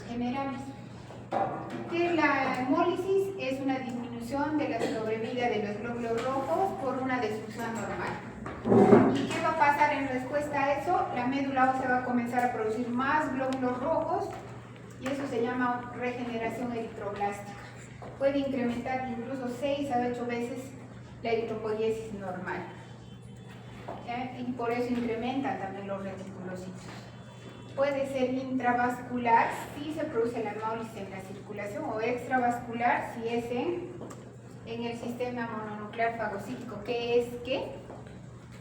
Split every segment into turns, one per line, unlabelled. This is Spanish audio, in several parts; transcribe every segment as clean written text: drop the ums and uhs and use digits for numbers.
rasgos generales. Que la hemólisis es una disminución de la sobrevida de los glóbulos rojos por una destrucción normal. ¿Y qué va a pasar en respuesta a eso? La médula ósea va a comenzar a producir más glóbulos rojos y eso se llama regeneración eritroblástica. Puede incrementar incluso 6 a 8 veces la eritropoiesis normal. Y por eso incrementan también los reticulocitos. Puede ser intravascular si se produce la hemólisis en la circulación o extravascular si es en el sistema mononuclear fagocítico. ¿Qué es qué?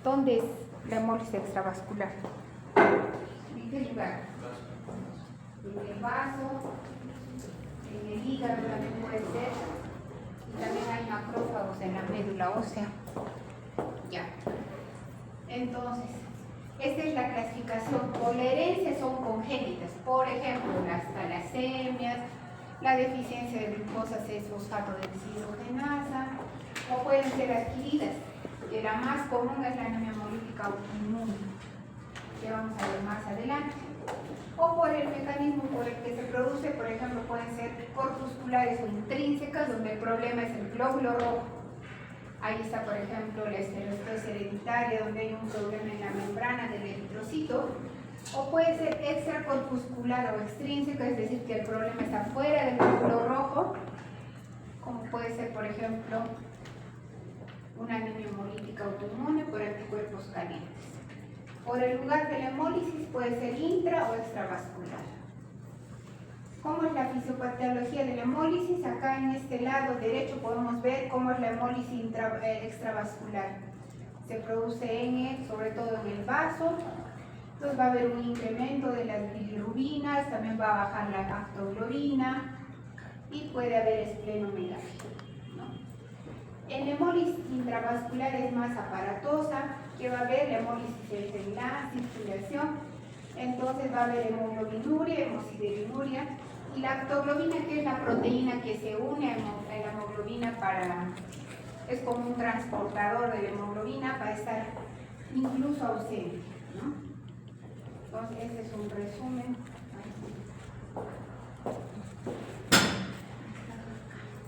¿Dónde es la hemólisis extravascular? ¿En qué lugar? En el vaso, en el hígado también puede ser, y también hay macrófagos en la médula ósea. Ya. Entonces, esta es la clasificación. Por la herencia son congénitas, por ejemplo, las talasemias, la deficiencia de glucosa 6-fosfato de deshidrogenasa, o pueden ser adquiridas, que la más común es la anemia hemolítica autoinmune, que vamos a ver más adelante. O por el mecanismo por el que se produce, por ejemplo, pueden ser corpusculares o intrínsecas, donde el problema es el glóbulo rojo. Ahí está, por ejemplo, la estereostosis hereditaria, donde hay un problema en la membrana del eritrocito. O puede ser extracorpuscular o extrínseca, es decir, que el problema está fuera del glóbulo rojo, como puede ser, por ejemplo, una anemia hemolítica autoinmune por anticuerpos calientes. Por el lugar de la hemólisis puede ser intra o extravascular. ¿Cómo es la fisiopatología de la hemólisis? Acá en este lado derecho podemos ver cómo es la hemólisis extravascular. Se produce sobre todo en el vaso, entonces va a haber un incremento de las bilirrubinas, también va a bajar la lactoglobina y puede haber esplenomegalia, ¿no? En la hemólisis intravascular es más aparatosa, que va a haber la hemólisis en la circulación, entonces va a haber hemoglobinuria, hemosideruria, y la lactoglobina, que es la proteína que se une a la hemoglobina es como un transportador de la hemoglobina, para estar incluso ausente, ¿no? Entonces, este es un resumen.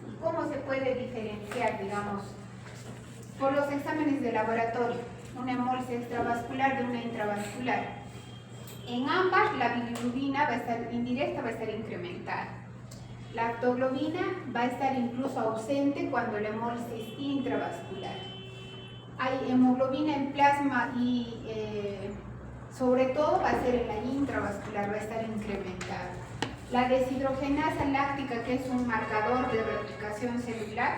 ¿Y cómo se puede diferenciar, digamos, por los exámenes de laboratorio, una hemólisis extravascular de una intravascular? En ambas la bilirrubina va a estar indirecta, va a estar incrementada. La lactoglobina va a estar incluso ausente cuando la hemólisis es intravascular. Hay hemoglobina en plasma y sobre todo va a ser en la intravascular, va a estar incrementada. La deshidrogenasa láctica, que es un marcador de replicación celular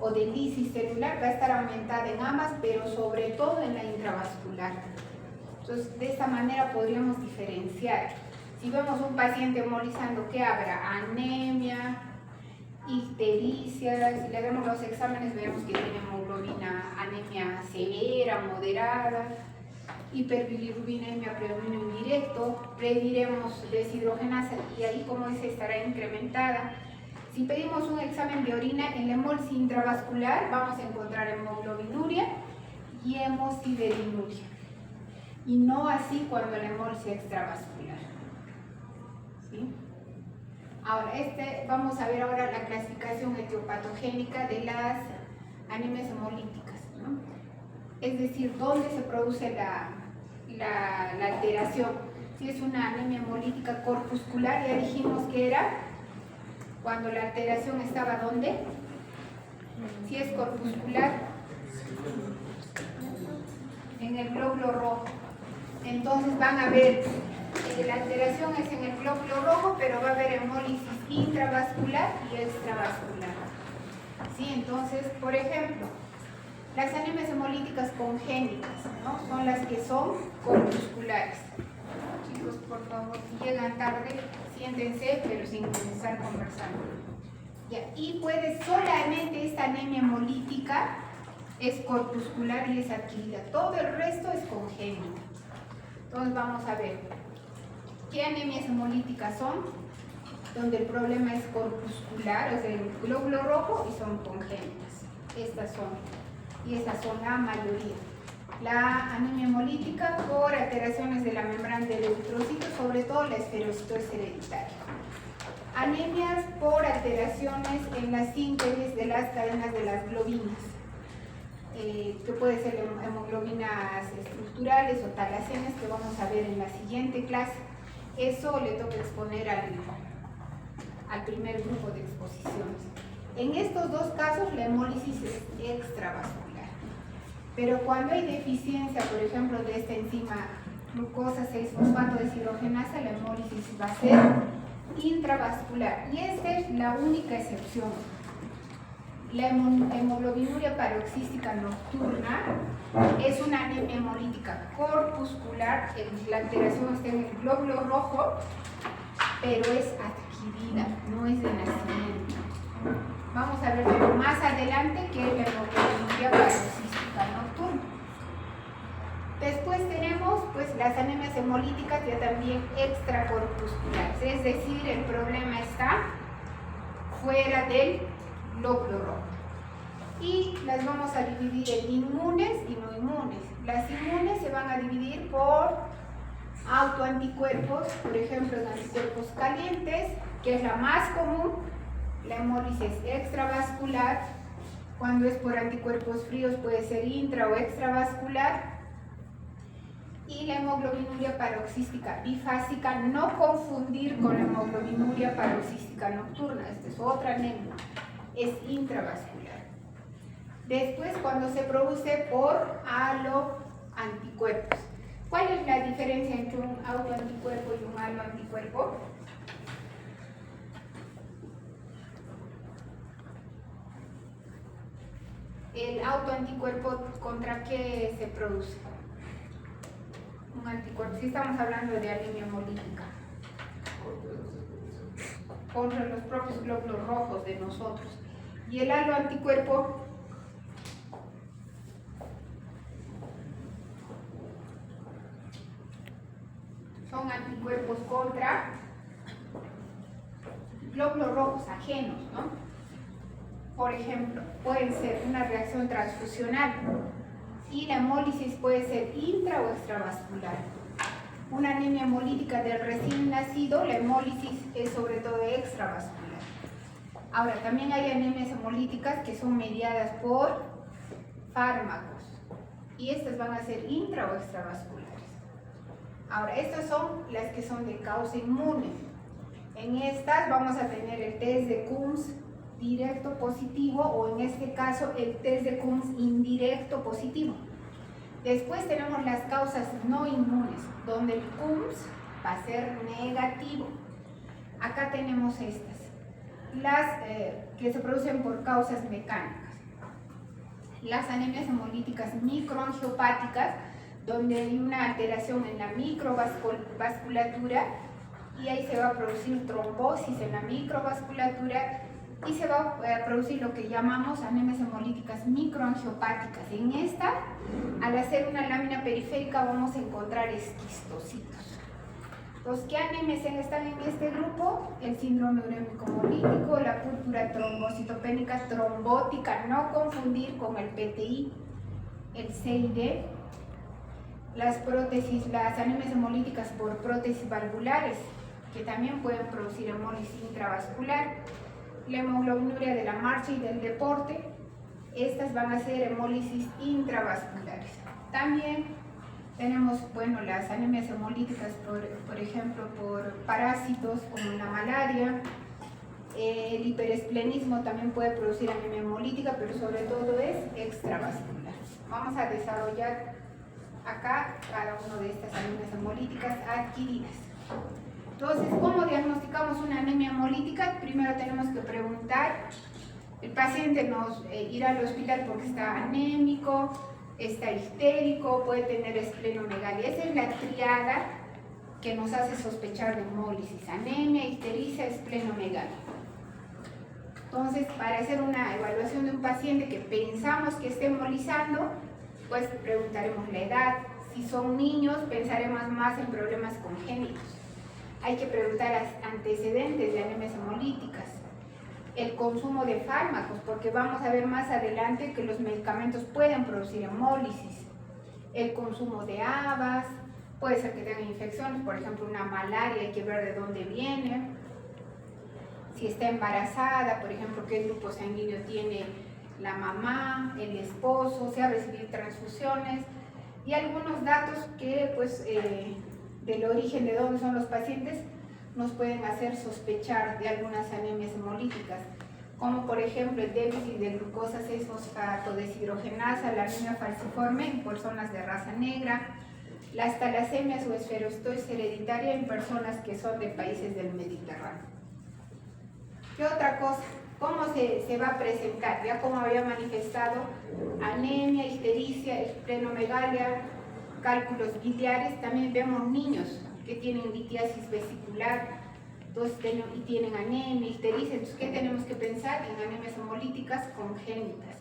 o de lisis celular, va a estar aumentada en ambas, pero sobre todo en la intravascular. Entonces, de esta manera podríamos diferenciar. Si vemos un paciente hemolizando, ¿qué habrá? Anemia, ictericia. Si le damos los exámenes, veremos que tiene hemoglobina, anemia severa, moderada, hiperbilirrubinemia, predominio indirecto. Pediremos deshidrogenasa y ahí, como dice, estará incrementada. Si pedimos un examen de orina, en la hemólisis intravascular vamos a encontrar hemoglobinuria y hemosideruria. Y no así cuando la hemólisis extravascular. ¿Sí? Ahora, vamos a ver ahora la clasificación etiopatogénica de las anemias hemolíticas, ¿no? Es decir, dónde se produce la alteración. Si es una anemia hemolítica corpuscular, ya dijimos que era cuando la alteración estaba ¿dónde? Si es corpuscular, en el glóbulo rojo. Entonces van a ver, la alteración es en el glóbulo rojo, pero va a haber hemólisis intravascular y extravascular. ¿Sí? Entonces, por ejemplo, las anemias hemolíticas congénitas, ¿no? Son las que son corpusculares. Chicos, por favor, si llegan tarde, siéntense, pero sin comenzar conversando. Ya. Y solamente esta anemia hemolítica es corpuscular y es adquirida. Todo el resto es congénito. Entonces vamos a ver qué anemias hemolíticas son, donde el problema es corpuscular, o sea, el glóbulo rojo, y son congénitas. Estas son, y estas son la mayoría. La anemia hemolítica por alteraciones de la membrana del eritrocito, sobre todo la esferocitosis hereditaria. Anemias por alteraciones en la síntesis de las cadenas de las globinas, que puede ser hemoglobinas estructurales o talasenas, que vamos a ver en la siguiente clase. Eso le toca exponer al primer grupo de exposiciones. En estos dos casos la hemólisis es extravascular, pero cuando hay deficiencia, por ejemplo, de esta enzima glucosa 6-fosfato deshidrogenasa, la hemólisis va a ser intravascular, y esta es la única excepción. La hemoglobinuria paroxística nocturna es una anemia hemolítica corpuscular, la alteración está en el glóbulo rojo, pero es adquirida, no es de nacimiento. Vamos a ver más adelante qué es la hemoglobinuria paroxística nocturna. Después tenemos pues las anemias hemolíticas ya también extracorpusculares, es decir, el problema está fuera del glóbulo rojo. Y las vamos a dividir en inmunes y no inmunes. Las inmunes se van a dividir por autoanticuerpos, por ejemplo, en anticuerpos calientes, que es la más común. La hemólisis extravascular. Cuando es por anticuerpos fríos puede ser intra o extravascular. Y la hemoglobinuria paroxística bifásica, no confundir con la hemoglobinuria paroxística nocturna, esta es otra anemia, es intravascular. Después, cuando se produce por aloanticuerpos. ¿Cuál es la diferencia entre un autoanticuerpo y un aloanticuerpo? ¿El autoanticuerpo contra qué se produce? Un anticuerpo, si estamos hablando de anemia hemolítica, contra los propios glóbulos rojos de nosotros. Y el aloanticuerpo son anticuerpos contra glóbulos rojos ajenos, ¿no? Por ejemplo, pueden ser una reacción transfusional, y la hemólisis puede ser intra o extravascular. Una anemia hemolítica del recién nacido, la hemólisis es sobre todo extravascular. Ahora, también hay anemias hemolíticas que son mediadas por fármacos, y estas van a ser intra o extravasculares. Ahora, estas son las que son de causa inmune. En estas vamos a tener el test de Coombs directo positivo, o en este caso el test de Coombs indirecto positivo. Después tenemos las causas no inmunes, donde el Coombs va a ser negativo. Acá tenemos estas, las que se producen por causas mecánicas. Las anemias hemolíticas microangiopáticas, donde hay una alteración en la microvasculatura, y ahí se va a producir trombosis en la microvasculatura, y se va a producir lo que llamamos anemias hemolíticas microangiopáticas. En esta, al hacer una lámina periférica, vamos a encontrar esquistocitos. Los que anemias están en este grupo: el síndrome urémico hemolítico, la púrpura trombocitopénica trombótica, no confundir con el PTI, el CID, las prótesis, las anemias hemolíticas por prótesis valvulares, que también pueden producir hemólisis intravascular. La hemoglobinuria de la marcha y del deporte, estas van a ser hemólisis intravasculares. También tenemos, bueno, las anemias hemolíticas, por ejemplo, por parásitos como la malaria. El hiperesplenismo también puede producir anemia hemolítica, pero sobre todo es extravascular. Vamos a desarrollar acá cada una de estas anemias hemolíticas adquiridas. Entonces, ¿cómo diagnosticamos una anemia hemolítica? Primero tenemos que preguntar, el paciente nos irá al hospital porque está anémico, está histérico, puede tener esplenomegalia. Esa es la triada que nos hace sospechar de hemólisis: anemia, histericia, esplenomegalia. Entonces, para hacer una evaluación de un paciente que pensamos que esté hemolizando, pues preguntaremos la edad. Si son niños, pensaremos más en problemas congénitos. Hay que preguntar antecedentes de anemias hemolíticas, el consumo de fármacos, porque vamos a ver más adelante que los medicamentos pueden producir hemólisis, el consumo de habas, puede ser que tengan infecciones, por ejemplo una malaria, hay que ver de dónde viene, si está embarazada, por ejemplo, qué grupo sanguíneo tiene la mamá, el esposo, si ha recibido transfusiones y algunos datos que pues del origen de dónde son los pacientes nos pueden hacer sospechar de algunas anemias hemolíticas, como por ejemplo el déficit de glucosa 6-fosfato deshidrogenasa, la anemia falciforme en personas de raza negra, las talasemias o esferostosis hereditaria en personas que son de países del Mediterráneo. ¿Qué otra cosa? ¿Cómo se va a presentar? Ya como había manifestado, anemia, ictericia, esplenomegalia, cálculos biliares. También vemos niños que tienen litiasis vesicular, entonces, y tienen anemia, ictericia. Entonces, ¿qué tenemos que pensar? En anemias hemolíticas congénitas.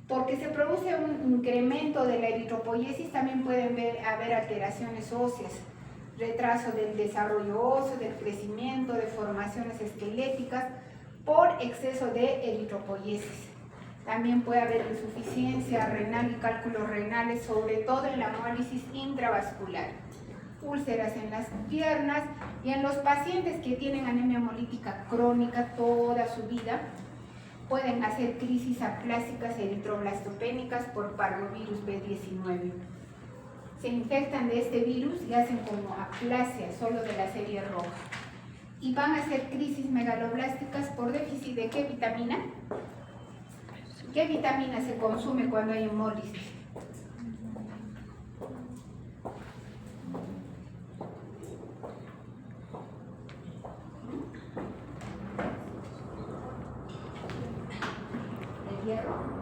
Porque se produce un incremento de la eritropoiesis, también pueden haber alteraciones óseas, retraso del desarrollo óseo, del crecimiento, deformaciones esqueléticas por exceso de eritropoiesis. También puede haber insuficiencia renal y cálculos renales, sobre todo en la hemólisis intravascular. Úlceras en las piernas y en los pacientes que tienen anemia hemolítica crónica toda su vida, pueden hacer crisis aplásicas eritroblastopénicas por parvovirus B19. Se infectan de este virus y hacen como aplasia solo de la serie roja. Y van a hacer crisis megaloblásticas por déficit de ¿qué vitamina? ¿Qué vitamina se consume cuando hay hemólisis? ¿El hierro?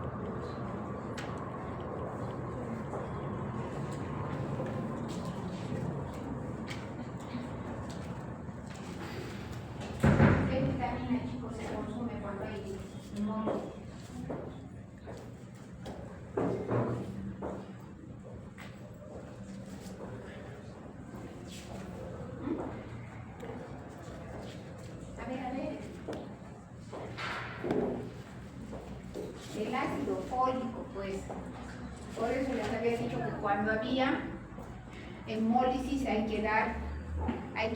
¿Qué vitamina, chicos, se consume cuando hay hemólisis? A ver. El ácido fólico, pues. Por eso les había dicho que cuando había hemólisis hay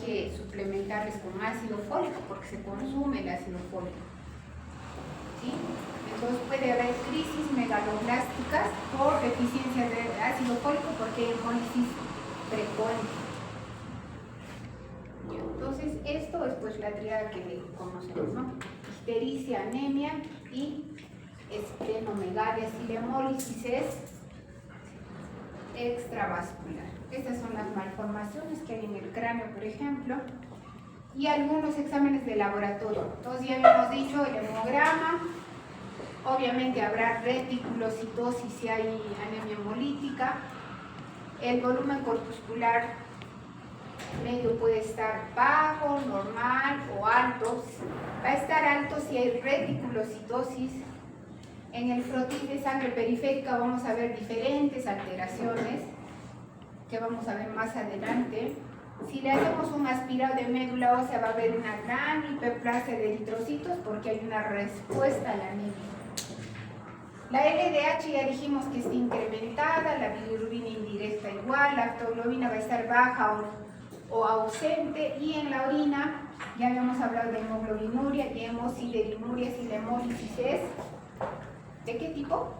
que suplementarles con ácido fólico, porque se consume el ácido fólico. ¿Sí? Entonces puede haber crisis megaloblásticas por deficiencia de ácido fólico porque hay hemólisis frecuente. Entonces esto es pues la tríada que conocemos, ¿no? Ictericia, anemia y esplenomegalia. Si la hemólisis es extravascular. Estas son las malformaciones que hay en el cráneo, por ejemplo, y algunos exámenes de laboratorio. Entonces ya habíamos dicho el hemograma, obviamente habrá reticulocitosis si hay anemia hemolítica, el volumen corpuscular medio puede estar bajo, normal o alto. Va a estar alto si hay reticulocitosis. En el frotis de sangre periférica vamos a ver diferentes alteraciones que vamos a ver más adelante. Si le hacemos un aspirado de médula ósea va a haber una gran hiperplasia de eritrocitos porque hay una respuesta a la anemia. La LDH ya dijimos que está incrementada, la bilirrubina indirecta igual, la aftoglobina va a estar baja o ausente, y en la orina ya habíamos hablado de hemoglobinuria y hemosideruria. Si la hemólisis es ¿de qué tipo?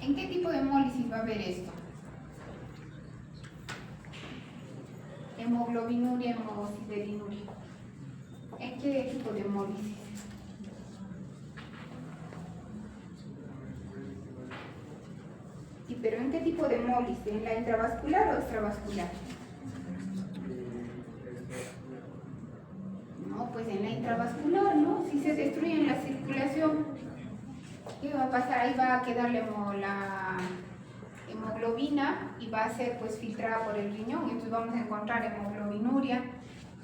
¿En qué tipo de hemólisis va a haber esto? Hemoglobinuria, hemosideruria. ¿En qué tipo de hemólisis? ¿Pero en qué tipo de hemólisis? ¿En la intravascular o extravascular? No, pues en la intravascular, ¿no? Si se destruye en la circulación, ¿qué va a pasar? Ahí va a quedar la hemoglobina y va a ser pues filtrada por el riñón, y entonces vamos a encontrar hemoglobinuria,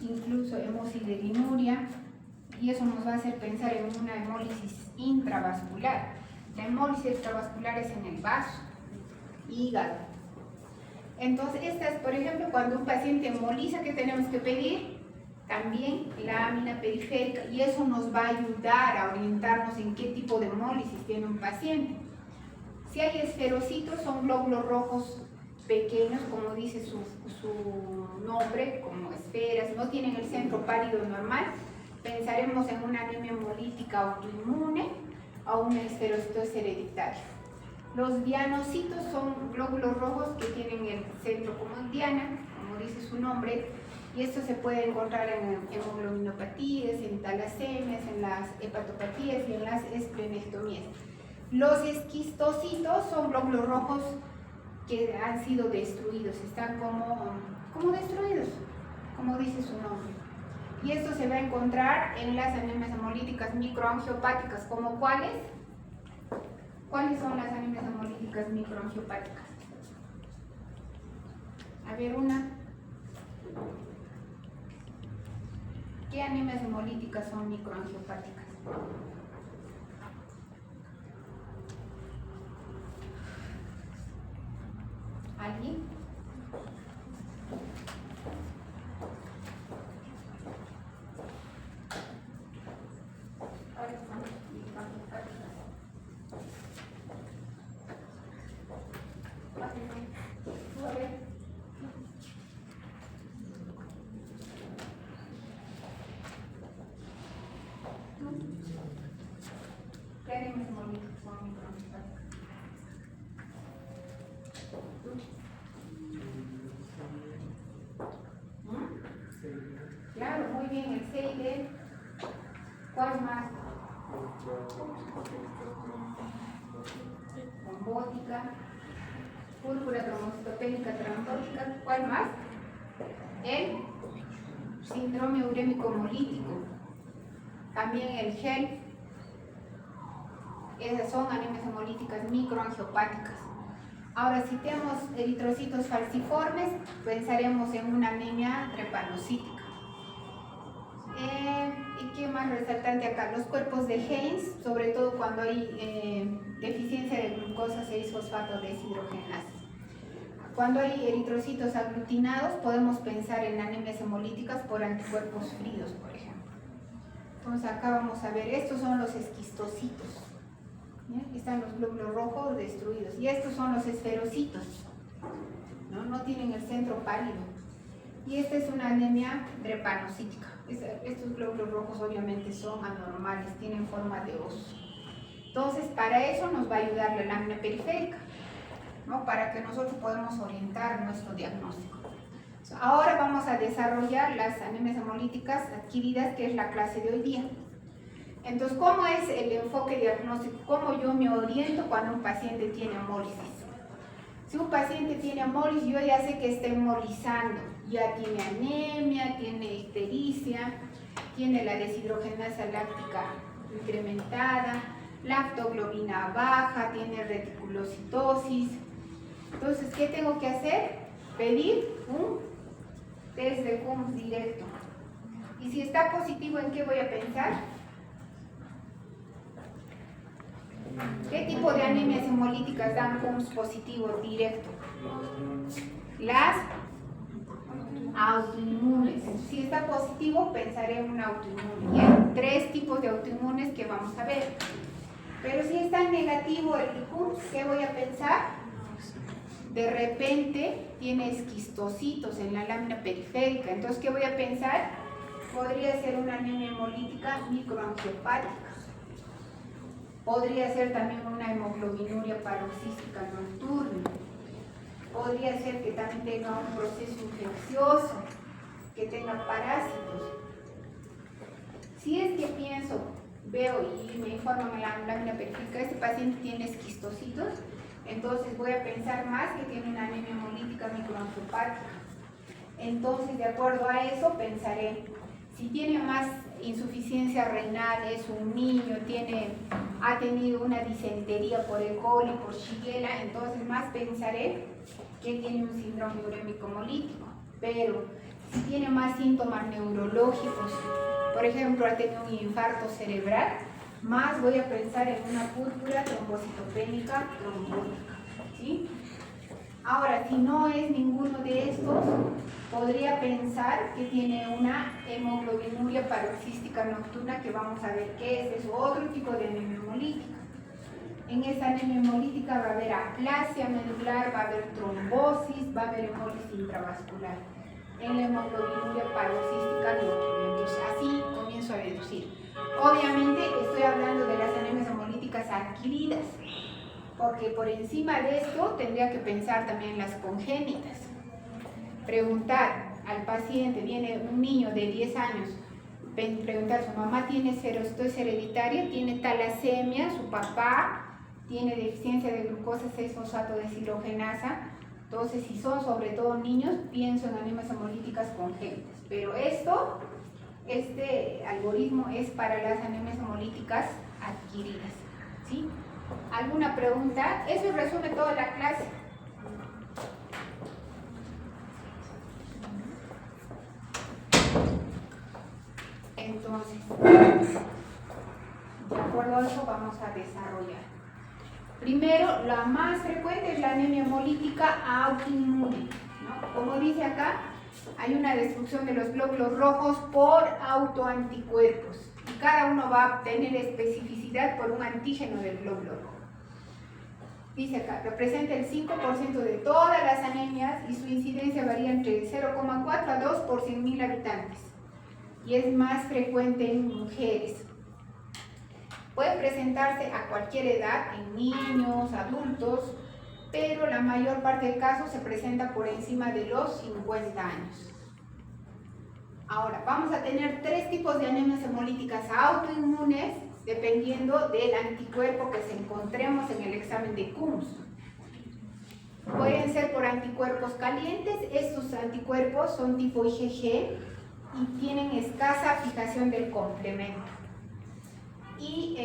incluso hemosideruria, y eso nos va a hacer pensar en una hemólisis intravascular. La hemólisis extravascular es en el vaso, hígado. Entonces, estas, por ejemplo, cuando un paciente hemoliza, ¿qué tenemos que pedir? También lámina periférica, y eso nos va a ayudar a orientarnos en qué tipo de hemólisis tiene un paciente. Si hay esferocitos, son glóbulos rojos pequeños, como dice su nombre, como esferas, no tienen el centro pálido normal, pensaremos en una anemia hemolítica autoinmune o una esferocitosis hereditaria. Los dianocitos son glóbulos rojos que tienen el centro como diana, como dice su nombre, y esto se puede encontrar en hemoglobinopatías, en talasemias, en las hepatopatías y en las esplenectomías. Los esquistocitos son glóbulos rojos que han sido destruidos, están como destruidos, como dice su nombre. Y esto se va a encontrar en las anemias hemolíticas microangiopáticas, ¿como cuáles? ¿Cuáles son las anemias hemolíticas microangiopáticas? A ver, una. ¿Qué anemias hemolíticas son microangiopáticas? ¿Alguien? ¿Qué anemias hemolíticas son microangiopáticas? Claro, muy bien, el C y D. ¿Cuál más? Trombótica, púrpura trombocitopénica trombótica. ¿Cuál más? El síndrome urémico hemolítico. También el GEL. Esas son anemias hemolíticas microangiopáticas. Ahora, si tenemos eritrocitos falciformes, pensaremos en una anemia drepanocítica. ¿Y qué más resaltante acá? Los cuerpos de Heinz, sobre todo cuando hay deficiencia de glucosa 6-fosfato deshidrogenasa. Cuando hay eritrocitos aglutinados, podemos pensar en anemias hemolíticas por anticuerpos fríos, por ejemplo. Entonces acá vamos a ver, estos son los esquistocitos. Están los glóbulos rojos destruidos y estos son los esferocitos, no tienen el centro pálido, y esta es una anemia drepanocítica. Estos glóbulos rojos obviamente son anormales, tienen forma de oso. Entonces para eso nos va a ayudar la lámina periférica, ¿no? Para que nosotros podamos orientar nuestro diagnóstico. Ahora vamos a desarrollar las anemias hemolíticas adquiridas, que es la clase de hoy día. Entonces, ¿cómo es el enfoque diagnóstico? ¿Cómo yo me oriento cuando un paciente tiene hemólisis? Si un paciente tiene hemólisis, yo ya sé que está hemolizando, ya tiene anemia, tiene ictericia, tiene la deshidrogenasa láctica incrementada, lactoglobina baja, tiene reticulocitosis. Entonces, ¿qué tengo que hacer? Pedir un test de Coombs directo. Y si está positivo, ¿en qué voy a pensar? ¿Qué tipo de anemias hemolíticas dan Coombs positivo directo? Las autoinmunes. Si está positivo, pensaré en una autoinmune. Y hay 3 tipos de autoinmunes que vamos a ver. Pero si está negativo el Coombs, ¿qué voy a pensar? De repente tiene esquistocitos en la lámina periférica. Entonces, ¿qué voy a pensar? Podría ser una anemia hemolítica microangiopática. Podría ser también una hemoglobinuria paroxística nocturna. Podría ser que también tenga un proceso infeccioso, que tenga parásitos. Si es que pienso, veo y me informan en la lámina periférica, este paciente tiene esquistocitos, entonces voy a pensar más que tiene una anemia hemolítica microangiopática. Entonces, de acuerdo a eso, pensaré, si tiene más insuficiencia renal, es un niño, ha tenido una disentería por E. coli, por Shigella, entonces más pensaré que tiene un síndrome urémico hemolítico. Pero si tiene más síntomas neurológicos, por ejemplo, ha tenido un infarto cerebral, más voy a pensar en una púrpura trombocitopénica trombótica, ¿sí? Ahora, si no es ninguno de estos, podría pensar que tiene una hemoglobinuria paroxística nocturna, que vamos a ver qué es otro tipo de anemia hemolítica. En esa anemia hemolítica va a haber aplasia medular, va a haber trombosis, va a haber hemólisis intravascular. En la hemoglobinuria paroxística no. Entonces así comienzo a deducir. Obviamente estoy hablando de las anemias hemolíticas adquiridas, porque por encima de esto tendría que pensar también en las congénitas. Preguntar al paciente, viene un niño de 10 años, preguntar, su mamá tiene cirrosis hereditaria, tiene talasemia, su papá tiene deficiencia de glucosa 6-fosfato deshidrogenasa. Entonces, si son sobre todo niños, pienso en anemias hemolíticas congénitas. Pero este algoritmo es para las anemias hemolíticas adquiridas, ¿sí? ¿Alguna pregunta? Eso resume toda la clase. Entonces, de acuerdo a eso vamos a desarrollar. Primero, la más frecuente es la anemia hemolítica autoinmune, ¿no? Como dice acá, hay una destrucción de los glóbulos rojos por autoanticuerpos y cada uno va a obtener especificidad por un antígeno del glóbulo rojo. Dice acá, representa el 5% de todas las anemias y su incidencia varía entre 0,4 a 2 por 100.000 habitantes y es más frecuente en mujeres. Puede presentarse a cualquier edad, en niños, adultos, pero la mayor parte de casos se presenta por encima de los 50 años. Ahora, vamos a tener 3 tipos de anemias hemolíticas autoinmunes, dependiendo del anticuerpo que se encontremos en el examen de Coombs. Pueden ser por anticuerpos calientes, estos anticuerpos son tipo IgG y tienen escasa fijación del complemento. Y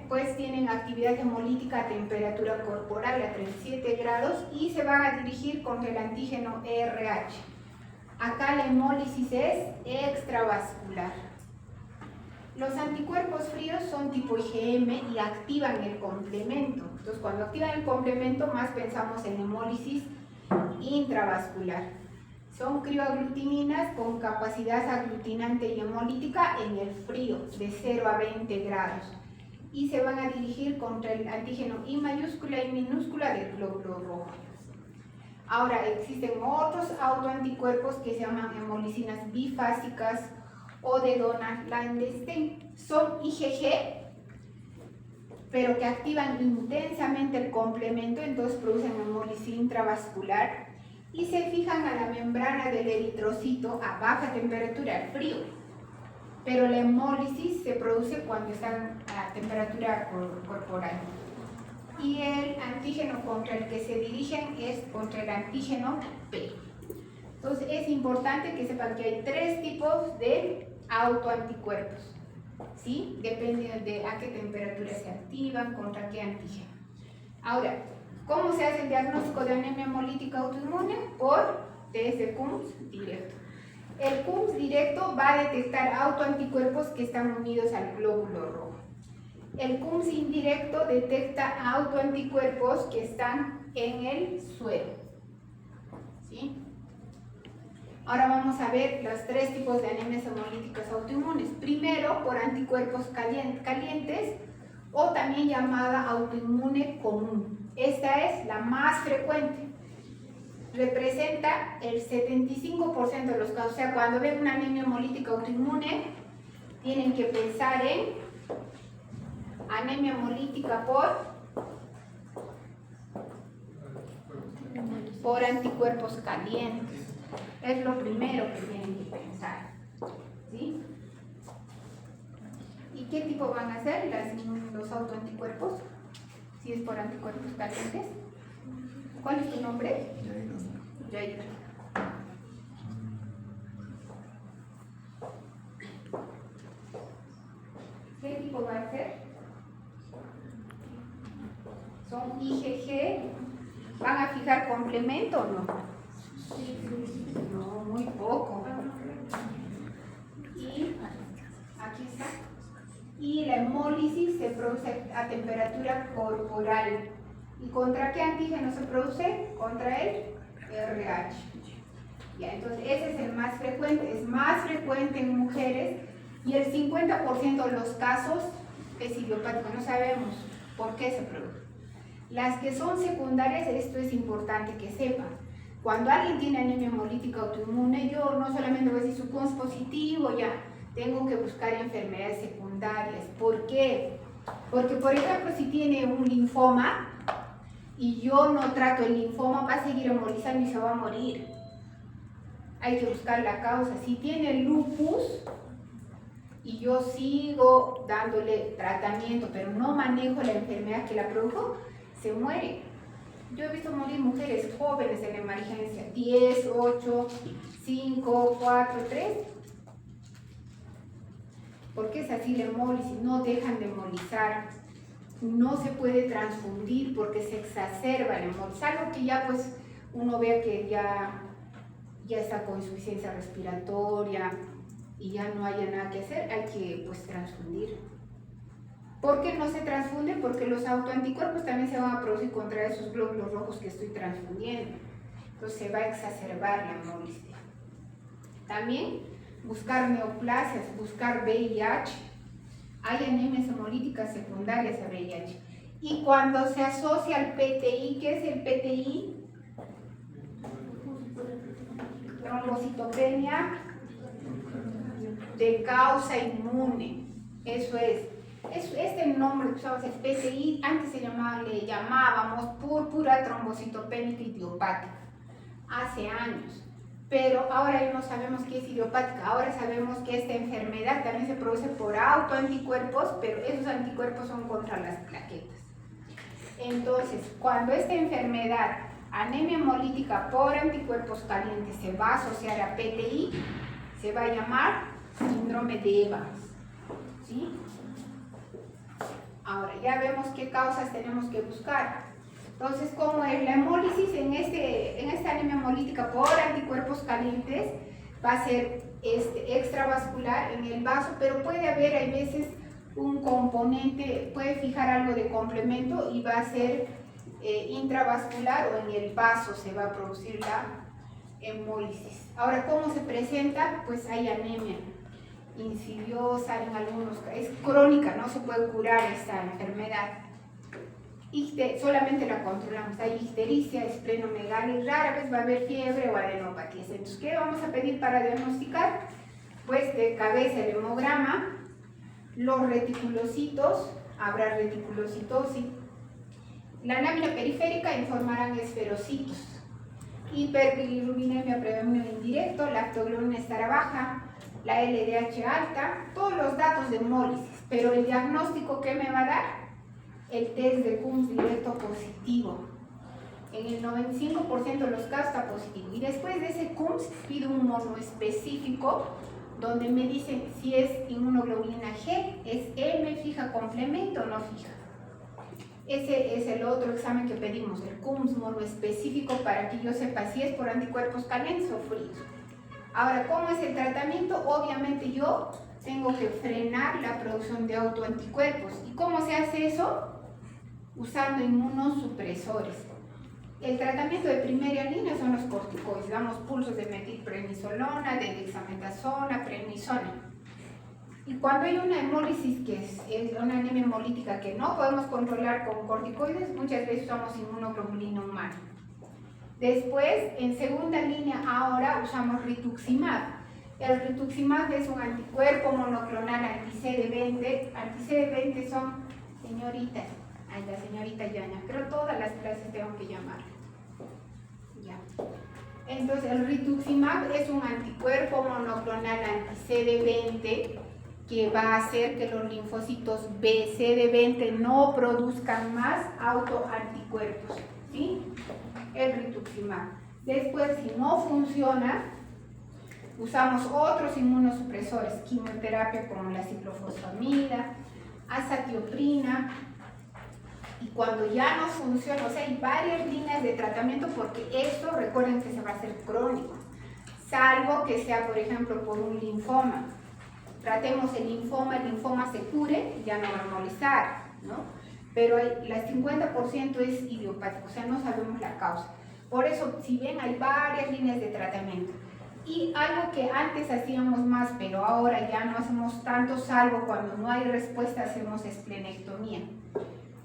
pues tienen actividad hemolítica a temperatura corporal a 37 grados y se van a dirigir contra el antígeno RH. Acá la hemólisis es extravascular. Los anticuerpos fríos son tipo IgM y activan el complemento. Entonces, cuando activan el complemento, más pensamos en hemólisis intravascular. Son crioaglutininas con capacidad aglutinante y hemolítica en el frío, de 0 a 20 grados. Y se van a dirigir contra el antígeno I mayúscula y minúscula del glóbulo rojo. Ahora, existen otros autoanticuerpos que se llaman hemolicinas bifásicas o de Donald-Landstein. Son IgG, pero que activan intensamente el complemento, entonces producen hemólisis intravascular y se fijan a la membrana del eritrocito a baja temperatura, al frío. Pero la hemólisis se produce cuando están a temperatura corporal. Y el antígeno contra el que se dirigen es contra el antígeno P. Entonces es importante que sepan que hay 3 tipos de autoanticuerpos, ¿sí? Depende de a qué temperatura se activan, contra qué antígeno. Ahora, ¿cómo se hace el diagnóstico de anemia hemolítica autoinmune? Por test de Coombs directo. El Coombs directo va a detectar autoanticuerpos que están unidos al glóbulo rojo. El Coombs indirecto detecta autoanticuerpos que están en el suero, ¿sí? Ahora vamos a ver los 3 tipos de anemias hemolíticas autoinmunes. Primero, por anticuerpos calientes o también llamada autoinmune común. Esta es la más frecuente. Representa el 75% de los casos. O sea, cuando ven una anemia hemolítica autoinmune, tienen que pensar en anemia hemolítica por anticuerpos calientes. Es lo primero que tienen que pensar, ¿sí? ¿Y qué tipo van a ser los autoanticuerpos? Si es por anticuerpos calientes. ¿Cuál es tu nombre? Jair. ¿Qué tipo va a ser? Son IgG. ¿Van a fijar complemento o no? No, muy poco. Y aquí está. Y la hemólisis se produce a temperatura corporal. ¿Y contra qué antígeno se produce? Contra el RH. Ya, entonces ese es el más frecuente. Es más frecuente en mujeres y el 50% de los casos es idiopático. No sabemos ¿Por qué se produce? Las que son secundarias, esto es importante que sepan. Cuando alguien tiene anemia hemolítica autoinmune, yo no solamente voy a decir su CUMS positivo, ya, tengo que buscar enfermedades secundarias. ¿Por qué? Porque, por ejemplo, si tiene un linfoma y yo no trato el linfoma, va a seguir embolizando y se va a morir. Hay que buscar la causa. Si tiene lupus y yo sigo dándole tratamiento, pero no manejo la enfermedad que la produjo, se muere. Yo he visto morir mujeres jóvenes en emergencia, 10, 8, 5, 4, 3. Porque es así la hemólisis, no dejan de hemolizar, no se puede transfundir porque se exacerba la hemólisis, algo que ya pues uno ve que ya está con insuficiencia respiratoria y ya no haya nada que hacer, hay que pues transfundir. ¿Por qué no se transfunde? Porque los autoanticuerpos también se van a producir contra esos glóbulos rojos que estoy transfundiendo, entonces se va a exacerbar la hemólisis. También buscar neoplasias, buscar VIH. Hay anemias hemolíticas secundarias a VIH. Y cuando se asocia al PTI, ¿qué es el PTI? Trombocitopenia de causa inmune. Eso es. Este nombre que usamos, el PTI, antes le llamábamos púrpura trombocitopénica idiopática, hace años. Pero ahora ya no sabemos qué es idiopática, ahora sabemos que esta enfermedad también se produce por autoanticuerpos, pero esos anticuerpos son contra las plaquetas. Entonces, cuando esta enfermedad, anemia hemolítica por anticuerpos calientes, se va a asociar a PTI, se va a llamar síndrome de Evans. ¿Sí? Ahora, ya vemos qué causas tenemos que buscar. Entonces, como es la hemólisis en esta anemia hemolítica por anticuerpos calientes, va a ser extravascular en el vaso, pero puede haber, hay veces, un componente, puede fijar algo de complemento y va a ser intravascular o en el vaso se va a producir la hemólisis. Ahora, ¿cómo se presenta? Pues hay anemia insidiosa en algunos casos, es crónica, no se puede curar esta enfermedad. Solamente la controlamos, hay ictericia, esplenomegalia y rara vez va a haber fiebre o adenopatías. Entonces, ¿qué vamos a pedir para diagnosticar? Pues de cabeza el hemograma, los reticulocitos, habrá reticulocitosis, la lámina periférica informarán esferocitos, hiperbilirubinemia predominio indirecto, la lactoglobulina estará baja, la LDH alta, todos los datos de hemólisis, pero el diagnóstico ¿qué me va a dar? El test de CUMS directo positivo. En el 95% de los casos está positivo. Y después de ese CUMS pido un monoespecífico donde me dicen si es inmunoglobulina G, es M, fija complemento o no fija. Ese es el otro examen que pedimos, el CUMS monoespecífico, para que yo sepa si es por anticuerpos calientes o fríos. Ahora, ¿cómo es el tratamiento? Obviamente yo tengo que frenar la producción de autoanticuerpos. ¿Y cómo se hace eso? Usando inmunosupresores. El tratamiento de primera línea son los corticoides. Damos pulsos de metilprednisolona, de dexametasona, prednisona. Y cuando hay una hemólisis que es una anemia hemolítica que no podemos controlar con corticoides, muchas veces usamos inmunoglobulina humana. Después, en segunda línea, ahora usamos rituximab. El rituximab es un anticuerpo monoclonal anti-CD20. Anti-CD20 son señoritas. Ay, la señorita Yana, pero todas las clases tengo que llamar. Ya. Entonces, el rituximab es un anticuerpo monoclonal anti-CD20 que va a hacer que los linfocitos B, CD20 no produzcan más autoanticuerpos. ¿Sí? El rituximab. Después, si no funciona, usamos otros inmunosupresores, quimioterapia como la ciclofosfamida, azatioprina. Y cuando ya no funciona, o sea, hay varias líneas de tratamiento porque esto, recuerden que se va a hacer crónico, salvo que sea, por ejemplo, por un linfoma. Tratemos el linfoma se cure, ya no va a hemolizar, ¿no? Pero el 50% es idiopático, o sea, no sabemos la causa. Por eso, si ven, hay varias líneas de tratamiento. Y algo que antes hacíamos más, pero ahora ya no hacemos tanto, salvo cuando no hay respuesta, hacemos esplenectomía.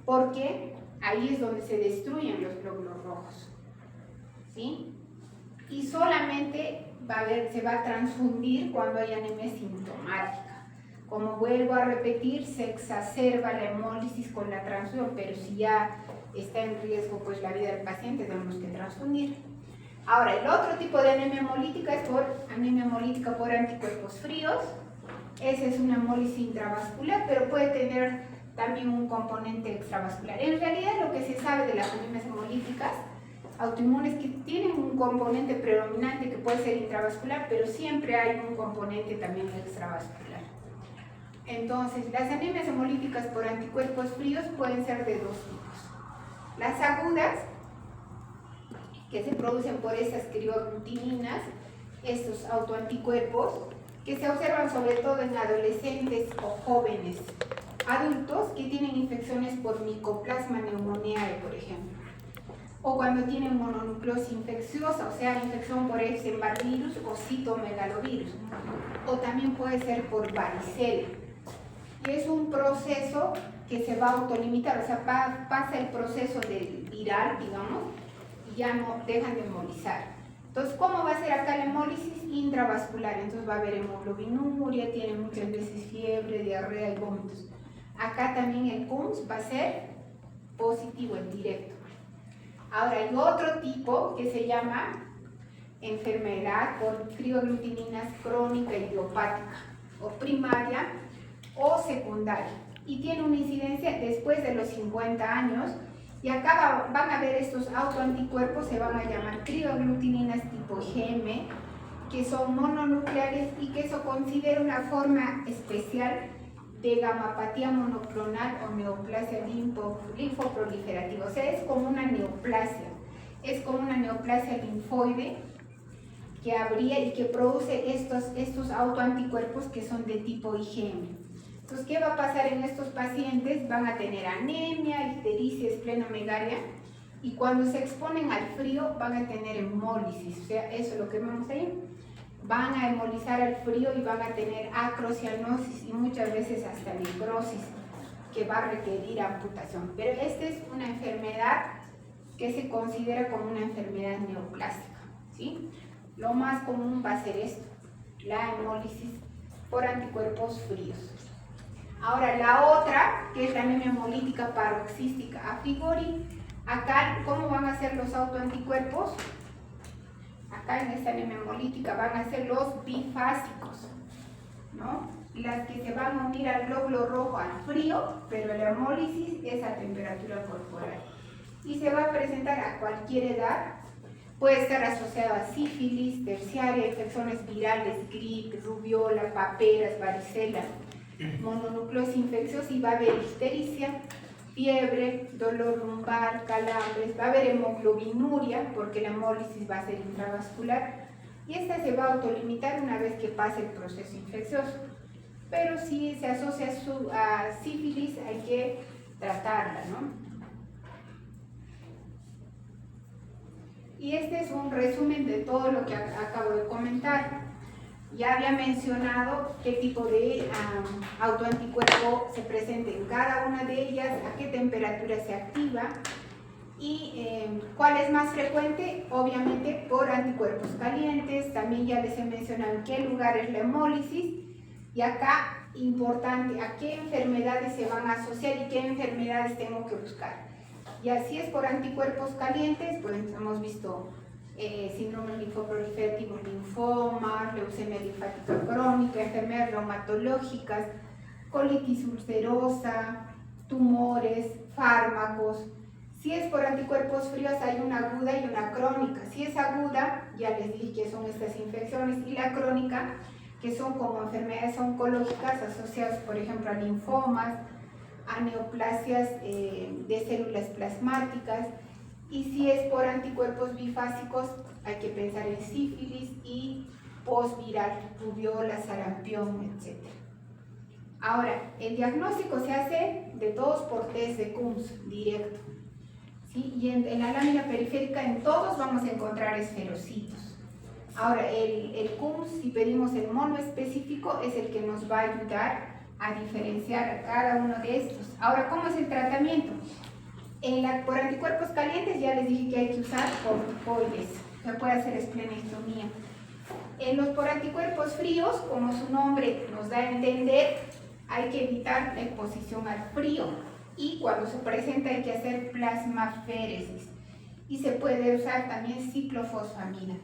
porque ahí es donde se destruyen los glóbulos rojos, ¿sí? Y solamente se va a transfundir cuando hay anemia sintomática. Como vuelvo a repetir, se exacerba la hemólisis con la transfusión, pero si ya está en riesgo pues la vida del paciente, tenemos que transfundir. Ahora, el otro tipo de anemia hemolítica es anemia hemolítica por anticuerpos fríos. Esa es una hemólisis intravascular, pero puede tener también un componente extravascular. En realidad, lo que se sabe de las anemias hemolíticas autoinmunes que tienen un componente predominante que puede ser intravascular, pero siempre hay un componente también extravascular. Entonces, las anemias hemolíticas por anticuerpos fríos pueden ser de dos tipos. Las agudas, que se producen por esas crioaglutininas, estos autoanticuerpos, que se observan sobre todo en adolescentes o jóvenes adultos que tienen infecciones por Mycoplasma pneumoniae, por ejemplo, o cuando tienen mononucleosis infecciosa, o sea, infección por Epstein-Barr virus o citomegalovirus, o también puede ser por varicela. Y es un proceso que se va a autolimitar, o sea, pasa el proceso del viral, digamos, y ya no dejan de hemolizar. Entonces, ¿cómo va a ser acá la hemólisis? Intravascular. Entonces va a haber hemoglobinuria, tiene muchas veces fiebre, diarrea y vómitos. Acá también el CUMS va a ser positivo en directo. Ahora hay otro tipo que se llama enfermedad por crioaglutininas crónica idiopática, o primaria o secundaria, y tiene una incidencia después de los 50 años. Y acá van a ver estos autoanticuerpos, se van a llamar crioaglutininas tipo IgM, que son mononucleares y que eso considera una forma especial de gamapatía monoclonal o neoplasia linfoproliferativa. O sea, es como una neoplasia, linfoide que habría y que produce estos autoanticuerpos que son de tipo IgM. Entonces, ¿qué va a pasar en estos pacientes? Van a tener anemia, ictericia, esplenomegalia, y cuando se exponen al frío van a tener hemólisis, o sea, eso es lo que vemos ahí. Van a hemolizar al frío y van a tener acrocianosis y muchas veces hasta necrosis, que va a requerir amputación. Pero esta es una enfermedad que se considera como una enfermedad neoplástica, ¿sí? Lo más común va a ser esto, la hemólisis por anticuerpos fríos. Ahora, la otra, que es la anemia hemolítica paroxística a Figori, acá, ¿cómo van a ser los autoanticuerpos? Acá en esta anemia hemolítica van a ser los bifásicos, ¿no? Las que se van a unir al glóbulo rojo al frío, pero la hemólisis es a temperatura corporal. Y se va a presentar a cualquier edad, puede estar asociada a sífilis, terciaria, infecciones virales, gripe, rubiola, paperas, varicela, mononucleosis infecciosa, y va a haber ictericia, fiebre, dolor lumbar, calambres, va a haber hemoglobinuria porque la hemólisis va a ser intravascular, y esta se va a autolimitar una vez que pase el proceso infeccioso. Pero si se asocia a sífilis hay que tratarla, ¿no? Y este es un resumen de todo lo que acabo de comentar. Ya había mencionado qué tipo de autoanticuerpo se presenta en cada una de ellas, a qué temperatura se activa y cuál es más frecuente, obviamente por anticuerpos calientes. También ya les he mencionado en qué lugar es la hemólisis, y acá, importante, a qué enfermedades se van a asociar y qué enfermedades tengo que buscar. Y así es por anticuerpos calientes, pues hemos visto síndromes linfoproliferativos, linfomas, leucemia linfática crónica, enfermedades reumatológicas, colitis ulcerosa, tumores, fármacos. Si es por anticuerpos fríos hay una aguda y una crónica. Si es aguda, ya les dije que son estas infecciones, y la crónica, que son como enfermedades oncológicas asociadas, por ejemplo, a linfomas, a neoplasias de células plasmáticas. Y si es por anticuerpos bifásicos, hay que pensar en sífilis y postviral, rubiola, sarampión, etc. Ahora, el diagnóstico se hace de todos por test de CUMS directo, ¿sí? Y en la lámina periférica en todos vamos a encontrar esferocitos. Ahora, el CUMS, si pedimos el monoespecífico, es el que nos va a ayudar a diferenciar cada uno de estos. Ahora, ¿cómo es el tratamiento? Por anticuerpos calientes ya les dije que hay que usar corticoides, se puede hacer esplenectomía. Por anticuerpos fríos, como su nombre nos da a entender, hay que evitar la exposición al frío y cuando se presenta hay que hacer plasmaféresis y se puede usar también ciclofosfamina.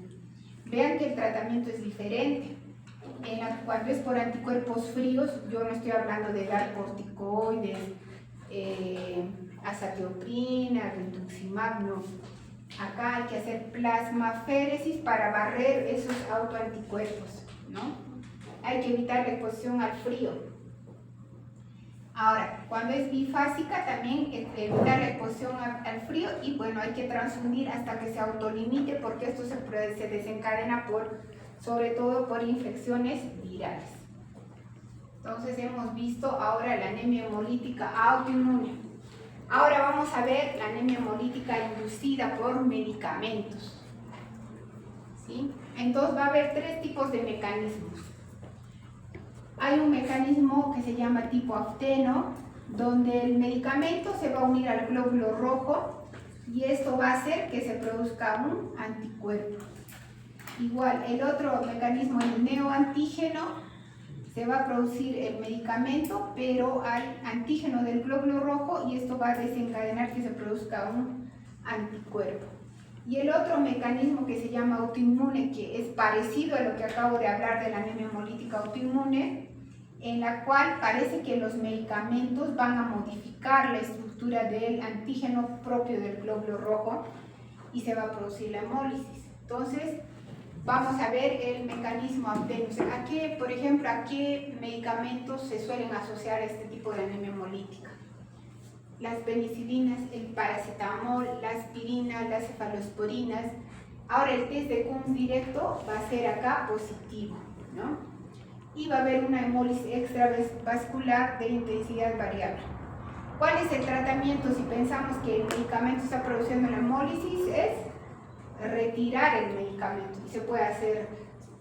Vean que el tratamiento es diferente. Cuando es por anticuerpos fríos, yo no estoy hablando de dar corticoides, azatioprina, rituximab, no. Acá hay que hacer plasmaféresis para barrer esos autoanticuerpos, ¿no? Hay que evitar la exposición al frío. Ahora, cuando es bifásica también evitar la exposición al frío y bueno, hay que transfundir hasta que se autolimite porque esto se desencadena sobre todo por infecciones virales. Entonces hemos visto ahora la anemia hemolítica autoinmune. Ahora vamos a ver la anemia hemolítica inducida por medicamentos. ¿Sí? Entonces va a haber tres tipos de mecanismos. Hay un mecanismo que se llama tipo afteno, donde el medicamento se va a unir al glóbulo rojo y esto va a hacer que se produzca un anticuerpo. Igual, el otro mecanismo, el neoantígeno, se va a producir el medicamento, pero hay antígeno del glóbulo rojo y esto va a desencadenar que se produzca un anticuerpo. Y el otro mecanismo que se llama autoinmune, que es parecido a lo que acabo de hablar de la anemia hemolítica autoinmune, en la cual parece que los medicamentos van a modificar la estructura del antígeno propio del glóbulo rojo y se va a producir la hemólisis. Entonces, vamos a ver el mecanismo afteno. Por ejemplo, ¿a qué medicamentos se suelen asociar a este tipo de anemia hemolítica? Las penicilinas, el paracetamol, la aspirina, las cefalosporinas. Ahora el test de Coombs directo va a ser acá positivo, ¿no? Y va a haber una hemólisis extravascular de intensidad variable. ¿Cuál es el tratamiento si pensamos que el medicamento está produciendo la hemólisis? Es retirar el medicamento y se puede hacer,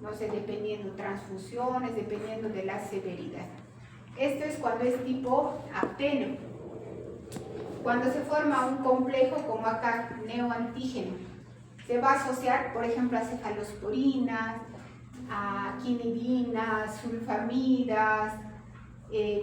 no sé, dependiendo transfusiones, dependiendo de la severidad. Esto es cuando es tipo afteno. Cuando se forma un complejo como acá, neoantígeno, se va a asociar, por ejemplo, a cefalosporinas, a quinidinas, sulfamidas,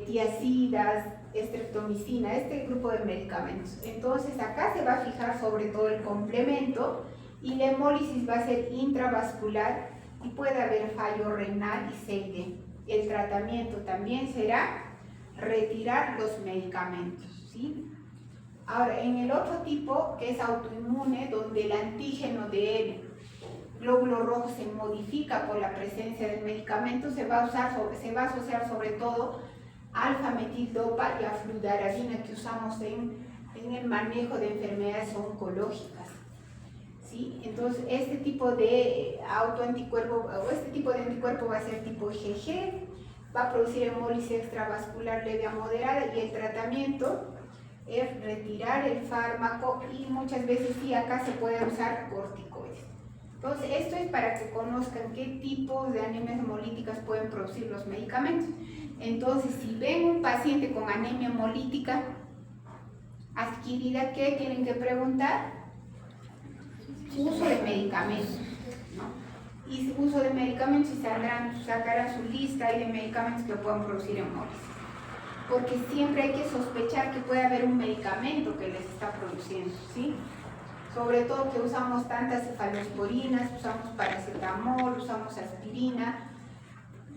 tiazidas, estreptomicina, este grupo de medicamentos. Entonces acá se va a fijar sobre todo el complemento y la hemólisis va a ser intravascular y puede haber fallo renal y seide. El tratamiento también será retirar los medicamentos, ¿sí? Ahora, en el otro tipo, que es autoinmune, donde el antígeno del glóbulo rojo se modifica por la presencia del medicamento, se va a asociar sobre todo alfa-metildopa y a fludarabina que usamos en el manejo de enfermedades oncológicas. ¿Sí? Entonces, este tipo de autoanticuerpo o este tipo de anticuerpo va a ser tipo IgG, va a producir hemólisis extravascular leve a moderada y el tratamiento es retirar el fármaco y muchas veces sí acá se puede usar corticoides. Entonces, esto es para que conozcan qué tipos de anemias hemolíticas pueden producir los medicamentos. Entonces, si ven un paciente con anemia hemolítica adquirida, ¿qué tienen que preguntar? Uso de medicamentos, ¿no? Y uso de medicamentos y sacarán su lista de medicamentos que puedan producir hemólisis. Porque siempre hay que sospechar que puede haber un medicamento que les está produciendo, ¿sí? Sobre todo que usamos tantas cefalosporinas, usamos paracetamol, usamos aspirina.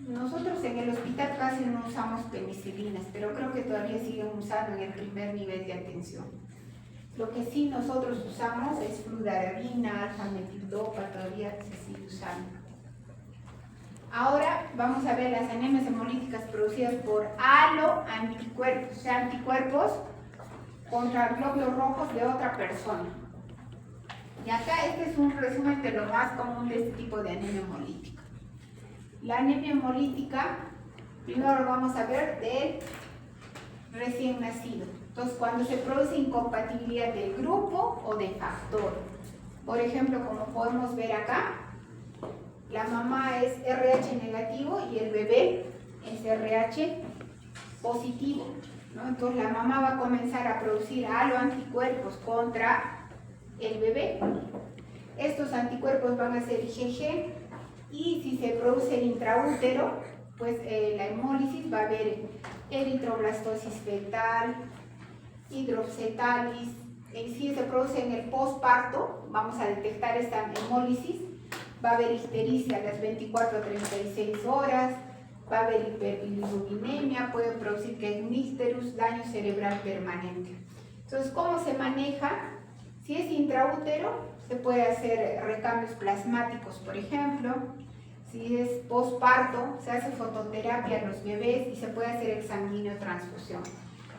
Nosotros en el hospital casi no usamos penicilinas, pero creo que todavía siguen usando en el primer nivel de atención. Lo que sí nosotros usamos es fludarabina, alfa-metildopa, todavía se sigue usando. Ahora vamos a ver las anemias hemolíticas producidas por aloanticuerpos, o sea, anticuerpos contra glóbulos rojos de otra persona. Y acá este es un resumen de lo más común de este tipo de anemia hemolítica. La anemia hemolítica, primero vamos a ver del recién nacido. Entonces, cuando se produce incompatibilidad del grupo o de factor. Por ejemplo, como podemos ver acá, la mamá es RH negativo y el bebé es RH positivo, ¿no? Entonces la mamá va a comenzar a producir aloanticuerpos contra el bebé. Estos anticuerpos van a ser IgG y si se produce el intraútero, pues la hemólisis va a haber eritroblastosis fetal, hidrocetalis. Si se produce en el posparto, vamos a detectar esta hemólisis. Va a haber ictericia a las 24 a 36 horas, va a haber hiperbilirubinemia, puede producir kernicterus, daño cerebral permanente. Entonces, ¿cómo se maneja? Si es intraútero, se puede hacer recambios plasmáticos, por ejemplo. Si es posparto, se hace fototerapia a los bebés y se puede hacer exsanguíneo-transfusión.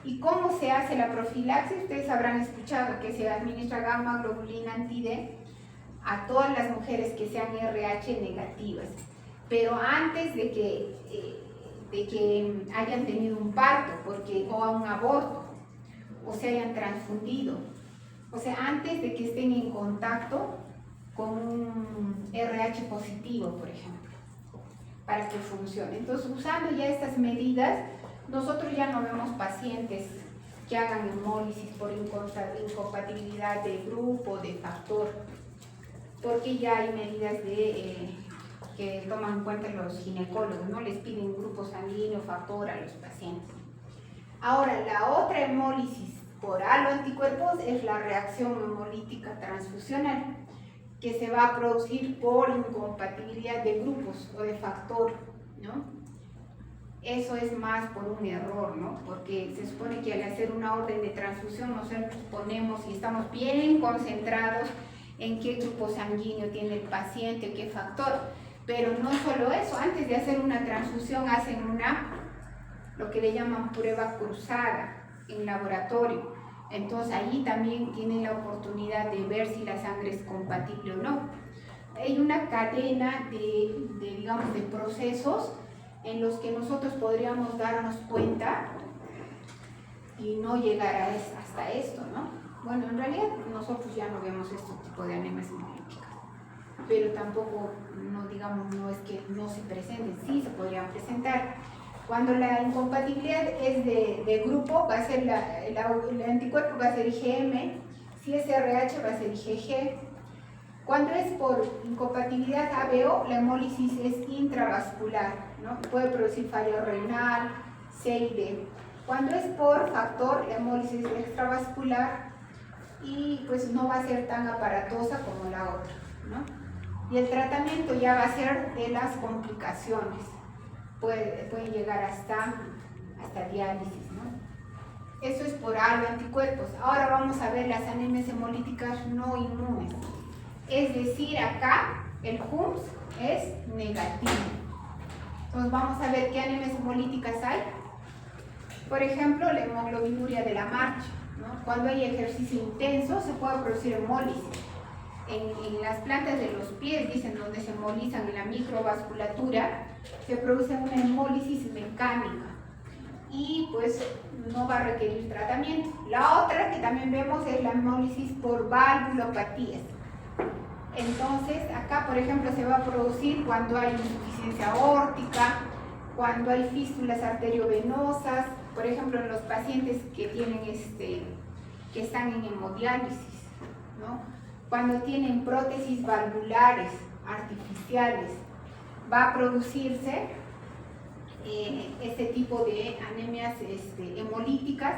¿Y cómo se hace la profilaxis? Ustedes habrán escuchado que se administra gamma globulina anti-D a todas las mujeres que sean RH negativas, pero antes de que hayan tenido un parto o un aborto, o se hayan transfundido, o sea, antes de que estén en contacto con un RH positivo, por ejemplo, para que funcione. Entonces, usando ya estas medidas, nosotros ya no vemos pacientes que hagan hemólisis por incompatibilidad de grupo, de factor, porque ya hay medidas que toman en cuenta los ginecólogos, ¿no? Les piden grupo sanguíneo, factor a los pacientes. Ahora, la otra hemólisis por aloanticuerpos es la reacción hemolítica transfusional, que se va a producir por incompatibilidad de grupos o de factor, ¿no? Eso es más por un error, ¿no? Porque se supone que al hacer una orden de transfusión nosotros ponemos y estamos bien concentrados en qué grupo sanguíneo tiene el paciente, qué factor. Pero no solo eso, antes de hacer una transfusión hacen lo que le llaman prueba cruzada en laboratorio. Entonces ahí también tienen la oportunidad de ver si la sangre es compatible o no. Hay una cadena digamos, de procesos en los que nosotros podríamos darnos cuenta y no llegar hasta esto, ¿no? Bueno, en realidad nosotros ya no vemos este tipo de anemias hemolíticas, pero tampoco, no es que no se presenten, sí se podrían presentar. Cuando la incompatibilidad es de grupo, va a ser el anticuerpo va a ser IgM, si es RH va a ser IgG. Cuando es por incompatibilidad ABO, la hemólisis es intravascular, ¿no? Puede producir fallo renal, C y D. Cuando es por factor, la hemólisis es extravascular y pues no va a ser tan aparatosa como la otra, ¿no? Y el tratamiento ya va a ser de las complicaciones. Puede llegar hasta diálisis, ¿no? Eso es por aloanticuerpos. Ahora vamos a ver las anemias hemolíticas no inmunes. Es decir, acá el HUMS es negativo. Entonces vamos a ver qué anemias hemolíticas hay. Por ejemplo, la hemoglobinuria de la marcha, ¿no? Cuando hay ejercicio intenso se puede producir hemólisis. En las plantas de los pies, dicen, donde se hemolizan en la microvasculatura, se produce una hemólisis mecánica y pues no va a requerir tratamiento. La otra que también vemos es la hemólisis por valvulopatías. Entonces, acá, por ejemplo, se va a producir cuando hay insuficiencia aórtica, cuando hay fístulas arteriovenosas, por ejemplo, en los pacientes que tienen que están en hemodiálisis, ¿no? Cuando tienen prótesis valvulares artificiales, va a producirse este tipo de anemias hemolíticas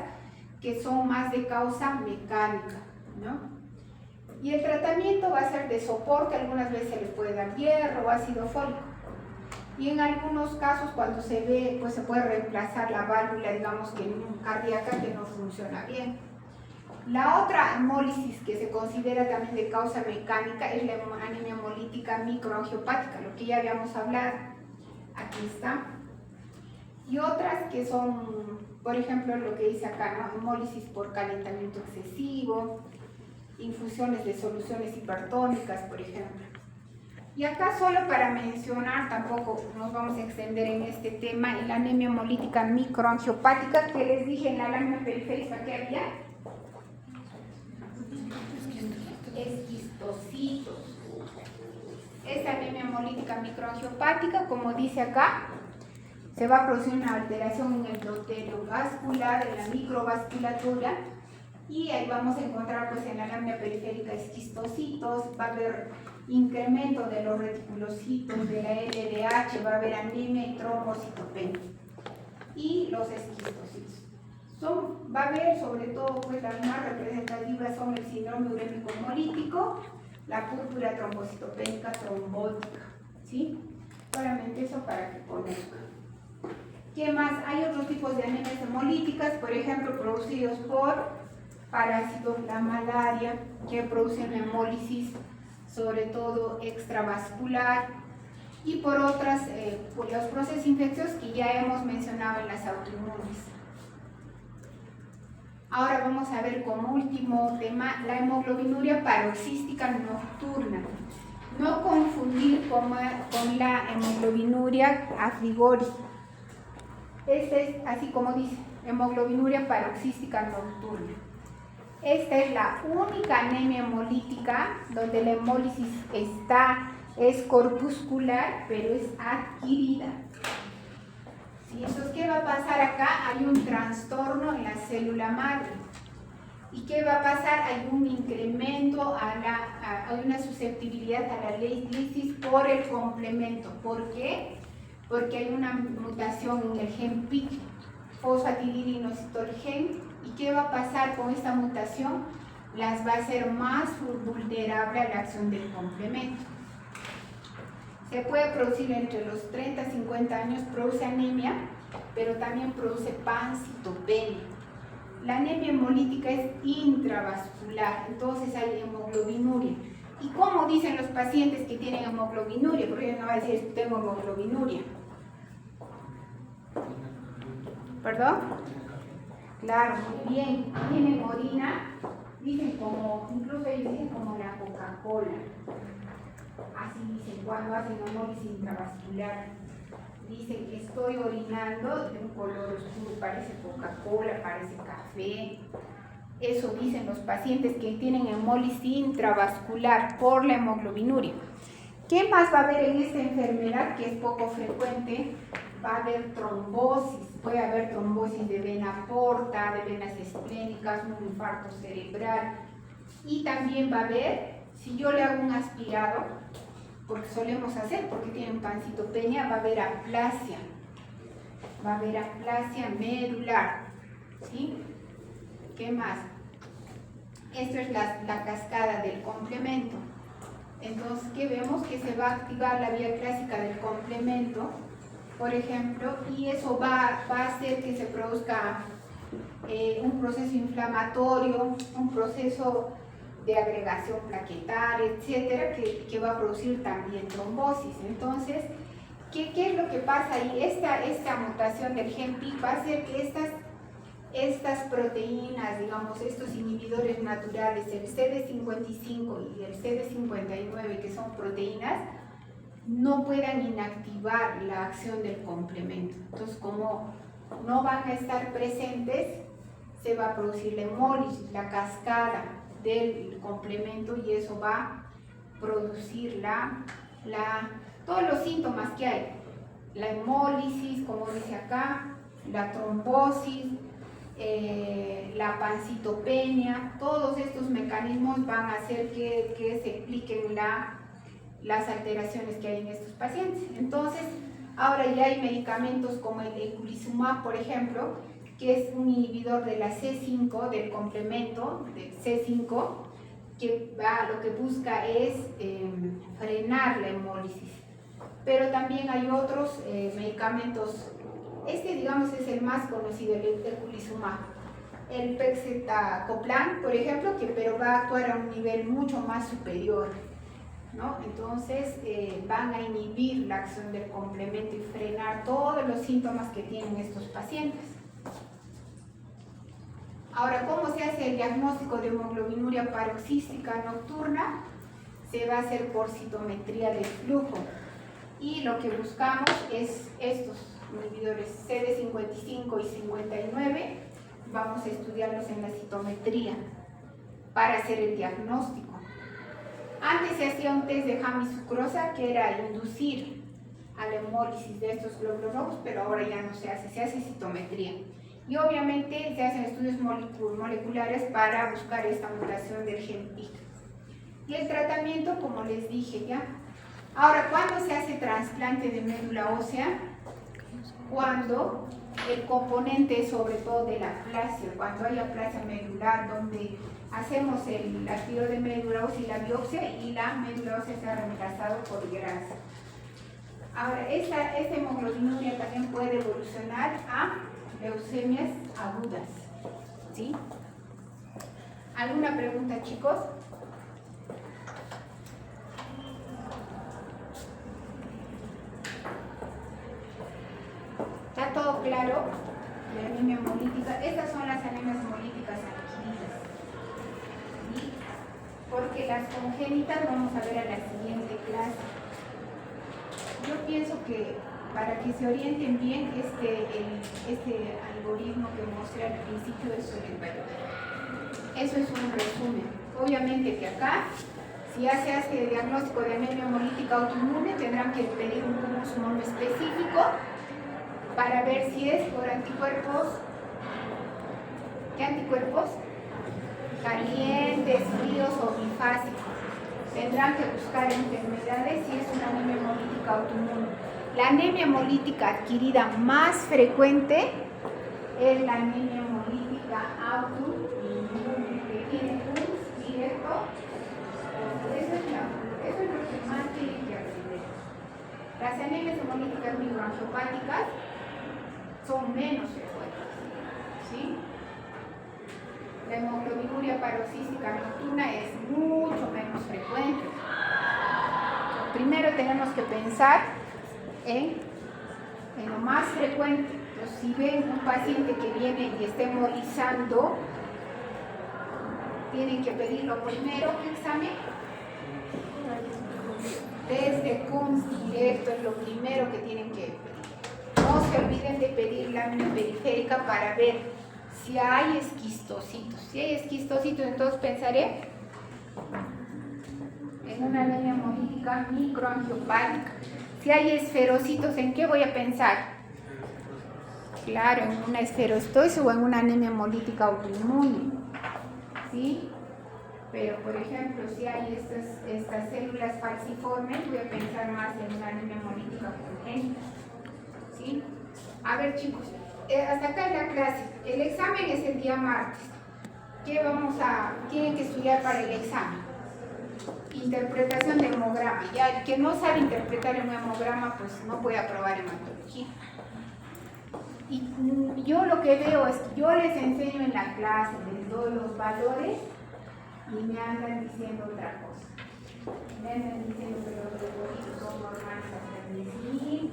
que son más de causa mecánica, ¿no? Y el tratamiento va a ser de soporte, algunas veces se les puede dar hierro o ácido fólico. Y en algunos casos, cuando se ve, pues se puede reemplazar la válvula, digamos que cardíaca que no funciona bien. La otra hemólisis que se considera también de causa mecánica es la anemia hemolítica microangiopática, lo que ya habíamos hablado. Aquí está. Y otras que son, por ejemplo, lo que dice acá, ¿no? Hemólisis por calentamiento excesivo, infusiones de soluciones hipertónicas, por ejemplo. Y acá solo para mencionar, tampoco nos vamos a extender en este tema, la anemia hemolítica microangiopática, que les dije en la lámina periférica que había. Esquistocitos. Esta anemia hemolítica microangiopática, como dice acá, se va a producir una alteración en el endotelio vascular, en la microvasculatura, y ahí vamos a encontrar pues en la lámina periférica esquistocitos, va a haber incremento de los reticulocitos, de la LDH, va a haber anemia y trombocitopenia, y los esquistocitos. Va a haber sobre todo pues las más representativas son el síndrome urémico hemolítico, la púrpura trombocitopénica trombótica, ¿sí? Solamente eso para que conozcan. ¿Qué más? Hay otros tipos de anemias hemolíticas, por ejemplo, producidos por parásitos, la malaria, que producen hemólisis, sobre todo extravascular, y por otras, por los procesos infecciosos que ya hemos mencionado en las autoinmunes. Ahora vamos a ver como último tema la hemoglobinuria paroxística nocturna. No confundir con la hemoglobinuria a rigori. Esta es, así como dice, hemoglobinuria paroxística nocturna. Esta es la única anemia hemolítica donde la hemólisis es corpuscular, pero es adquirida. ¿Sí? Entonces, ¿qué va a pasar acá? Hay un trastorno en la célula madre. ¿Y qué va a pasar? Hay un incremento, hay una susceptibilidad a la lisis por el complemento. ¿Por qué? Porque hay una mutación en el gen PIC, fosfatidilinositol-gen. ¿Y qué va a pasar con esta mutación? Las va a hacer más vulnerables a la acción del complemento. Se puede producir entre los 30 y 50 años, produce anemia, pero también produce pancitopenia. La anemia hemolítica es intravascular, entonces hay hemoglobinuria. ¿Y cómo dicen los pacientes que tienen hemoglobinuria? Porque no va a decir tengo hemoglobinuria. ¿Perdón? Claro, muy bien. Tienen orina, dicen como, incluso ellos dicen como la Coca-Cola. Así dicen cuando hacen hemólisis intravascular. Dicen que estoy orinando de un color oscuro, parece Coca-Cola, parece café. Eso dicen los pacientes que tienen hemólisis intravascular por la hemoglobinuria. ¿Qué más va a haber en esta enfermedad que es poco frecuente? Va a haber trombosis, puede haber trombosis de vena porta, de venas esplénicas, un infarto cerebral. Y también va a haber, si yo le hago un aspirado, porque solemos hacer, porque tienen pancitopenia, va a haber aplasia. Va a haber aplasia medular. ¿Sí? ¿Qué más? Esto es la cascada del complemento. Entonces, ¿qué vemos? Que se va a activar la vía clásica del complemento, por ejemplo, y eso va a hacer que se produzca un proceso inflamatorio, un proceso de agregación plaquetaria, etcétera, que va a producir también trombosis. Entonces, ¿qué es lo que pasa ahí? Esta mutación del gen PIC va a hacer que estas proteínas, digamos, estos inhibidores naturales, el CD55 y el CD59, que son proteínas, no puedan inactivar la acción del complemento. Entonces, como no van a estar presentes, se va a producir la hemólisis, la cascada del complemento, y eso va a producir todos los síntomas que hay. La hemólisis, como dice acá, la trombosis, la pancitopenia. Todos estos mecanismos van a hacer que se expliquen las alteraciones que hay en estos pacientes. Entonces, ahora ya hay medicamentos como el eculizumab, por ejemplo, que es un inhibidor de la C5, del complemento del C5, que lo que busca es frenar la hemólisis. Pero también hay otros medicamentos. Este, digamos, es el más conocido, el eculizumab. El pegcetacoplan, por ejemplo, pero va a actuar a un nivel mucho más superior, ¿no? Entonces, van a inhibir la acción del complemento y frenar todos los síntomas que tienen estos pacientes. Ahora, ¿cómo se hace el diagnóstico de hemoglobinuria paroxística nocturna? Se va a hacer por citometría de flujo. Y lo que buscamos es estos inhibidores CD55 y 59. Vamos a estudiarlos en la citometría para hacer el diagnóstico. Antes se hacía un test de James sucrosa, que era inducir a la hemólisis de estos glóbulos rojos, pero ahora ya no se hace citometría. Y obviamente se hacen estudios moleculares para buscar esta mutación del gen PIC. Y el tratamiento, como les dije ya. Ahora, ¿cuándo se hace trasplante de médula ósea? Cuando el componente, sobre todo de la aplasia, cuando hay aplasia medular, donde hacemos el tiro de médula ósea y la biopsia, y la médula ósea se ha reemplazado por grasa. Ahora, esta hemoglobinuria también puede evolucionar a leucemias agudas, ¿sí? ¿Alguna pregunta, chicos? ¿Está todo claro? La anemia hemolítica. Estas son las anemias hemolíticas adquiridas, ¿sí? Porque las congénitas vamos a ver a la siguiente clase. Yo pienso que para que se orienten bien, este algoritmo que mostré al principio es el valor. Eso es un resumen. Obviamente que acá, si ya se hace diagnóstico de anemia hemolítica autoinmune, tendrán que pedir un cromosoma específico para ver si es por anticuerpos. ¿Qué anticuerpos? Calientes, fríos o bifásicos. Tendrán que buscar enfermedades si es una anemia hemolítica autoinmune. La anemia hemolítica adquirida más frecuente es la anemia hemolítica autoinmune, que tiene un directo. Eso es lo que más tienen que aprender. Las anemias hemolíticas microangiopáticas son menos frecuentes, ¿sí? La hemoglobinuria paroxística nocturna es mucho menos frecuente. Primero tenemos que pensar en lo más frecuente. Entonces, si ven un paciente que viene y está hemolizando, tienen que pedirlo primero un examen. Desde CUMS directo es lo primero que tienen que pedir. No se olviden de pedir lámina periférica para ver si hay esquistocitos. Si hay esquistocitos, entonces pensaré en una anemia hemolítica microangiopática. Si hay esferocitos, ¿en qué voy a pensar? Claro, en una esferostosis o en una anemia hemolítica autoinmune, ¿sí? Pero, por ejemplo, si hay estas células falciformes, voy a pensar más en una anemia hemolítica congénita, ¿sí? A ver, chicos, hasta acá en la clase. El examen es el día martes. ¿Qué tienen que estudiar para el examen? Interpretación de hemograma. Ya el que no sabe interpretar un hemograma, pues no puede aprobar hematología. Y yo lo que veo es que yo les enseño en la clase, les doy los valores y me andan diciendo otra cosa. Me andan diciendo que los leucocitos son normales hasta 10.000,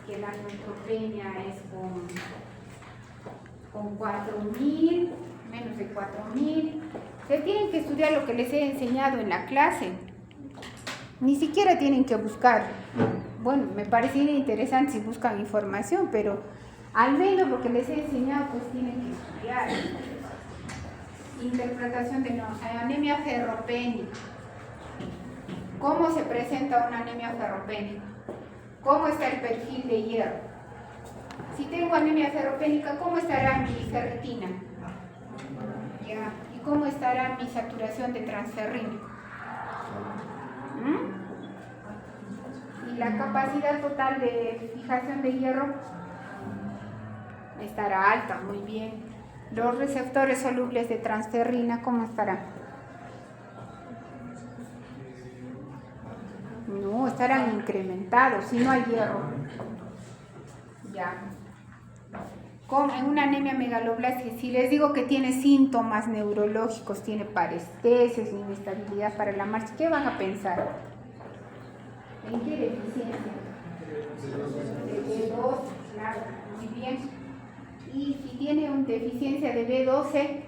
que la neutropenia es con 4.000, menos de 4.000. Se tienen que estudiar lo que les he enseñado en la clase. Ni siquiera tienen que buscar. Bueno, me parecería interesante si buscan información, pero al menos lo que les he enseñado, pues tienen que estudiar. Interpretación de anemia ferropénica. ¿Cómo se presenta una anemia ferropénica? ¿Cómo está el perfil de hierro? Si tengo anemia ferropénica, ¿cómo estará mi ferritina? Ya. ¿Y cómo estará mi saturación de transferrina? ¿Y la capacidad total de fijación de hierro? Estará alta, muy bien. Los receptores solubles de transferrina, ¿cómo estarán? No, estarán incrementados si no hay hierro. Ya. Como en una anemia megaloblástica, si les digo que tiene síntomas neurológicos, tiene parestesis, inestabilidad para la marcha, ¿qué van a pensar? ¿En qué deficiencia? De B12, claro, muy bien. Y si tiene una deficiencia de B12,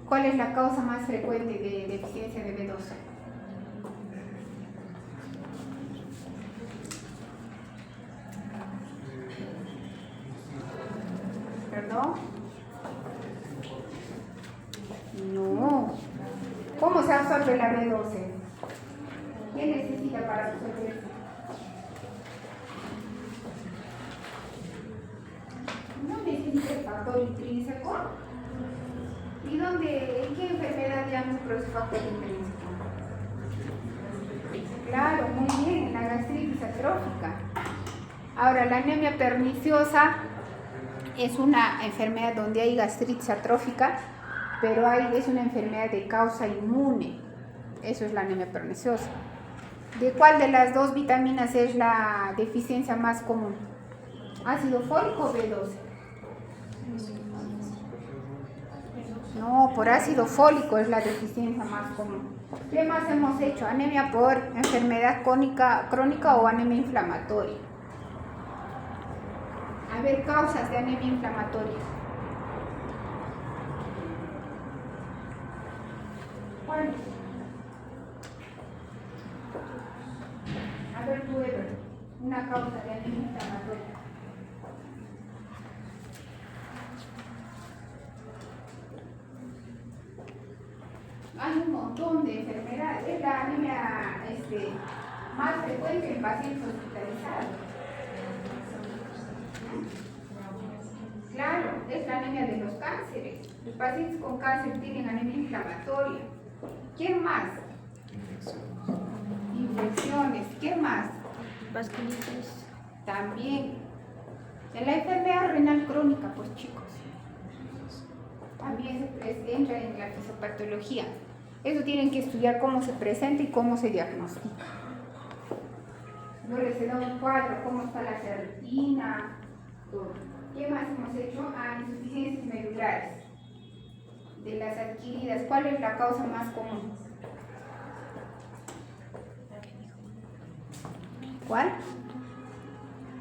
¿cuál es la causa más frecuente de deficiencia de B12? ¿Perdón? No. ¿Cómo se absorbe la B12? ¿Qué necesita para absorber? existe el factor intrínseco. ¿Y en qué enfermedad ya no produce factor intrínseco? Claro, muy bien, en la gastritis atrófica. Ahora, la anemia perniciosa es una enfermedad donde hay gastritis atrófica, pero es una enfermedad de causa inmune. Eso es la anemia perniciosa. ¿De cuál de las dos vitaminas es la deficiencia más común? ¿Ácido fólico o B12? No, por ácido fólico es la deficiencia más común. ¿Qué más hemos hecho? Anemia por enfermedad crónica o anemia inflamatoria. A ver, causas de anemia inflamatoria. ¿Cuáles? A ver, tú, Ever, una causa de anemia inflamatoria. Hay un montón de enfermedades. Es la anemia más frecuente en pacientes hospitalizados. Claro, es la anemia de los cánceres. Los pacientes con cáncer tienen anemia inflamatoria. ¿Quién más? Infecciones. ¿Qué más?
Vasculitis.
También. En la enfermedad renal crónica, pues chicos, también entra en la fisiopatología. Eso tienen que estudiar cómo se presenta y cómo se diagnostica. Luego se da un cuadro, cómo está la ferritina, todo. ¿Qué más hemos hecho? Insuficiencias medulares. De las adquiridas, ¿cuál es la causa más común? ¿Cuál?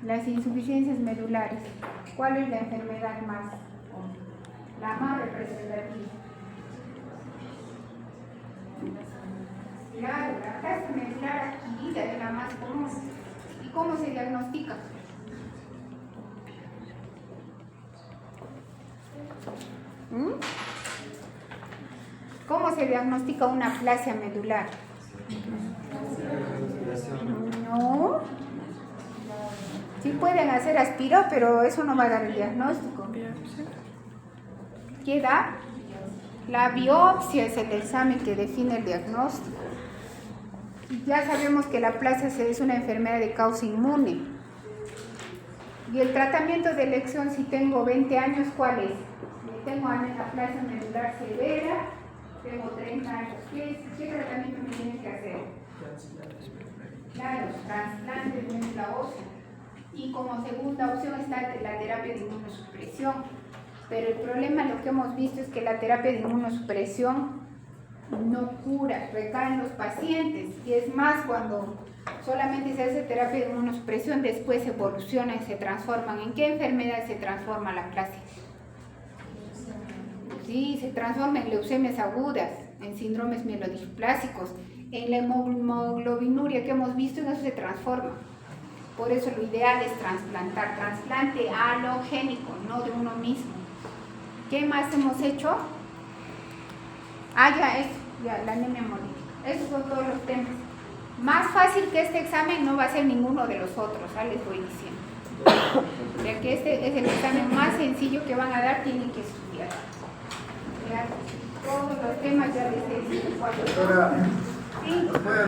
Las insuficiencias medulares. ¿Cuál es la enfermedad más común? La más representativa. Claro, la tasa medular adquirida es la más común. ¿Y cómo se diagnostica? ¿Cómo se diagnostica una aplasia medular? No. Sí pueden hacer aspiro, pero eso no va a dar el diagnóstico. ¿Qué da? La biopsia es el examen que define el diagnóstico. Ya sabemos que la aplasia es una enfermedad de causa inmune. Y el tratamiento de elección, si tengo 20 años, ¿cuál es? Tengo aplasia medular severa, tengo 30 años. ¿Qué tratamiento me tienen que hacer? Claro, trasplante de médula ósea. Y como segunda opción está la terapia de inmunosupresión. Pero el problema, lo que hemos visto, es que la terapia de inmunosupresión no cura, recae en los pacientes. Y es más, cuando solamente se hace terapia de inmunosupresión, después evolucionan y se transforman. ¿En qué enfermedad se transforma la aplasia? Sí, se transforma en leucemias agudas, en síndromes mielodisplásicos, en la hemoglobinuria que hemos visto, en eso se transforma. Por eso lo ideal es trasplantar, trasplante alogénico, no de uno mismo. ¿Qué más hemos hecho? Ya, la anemia hemolítica. Esos son todos los temas. Más fácil que este examen no va a ser ninguno de los otros, les voy diciendo. Ya que este es el examen más sencillo que van a dar, tienen que estudiar. Ya, todos los temas ya les he dicho. ¿Sí?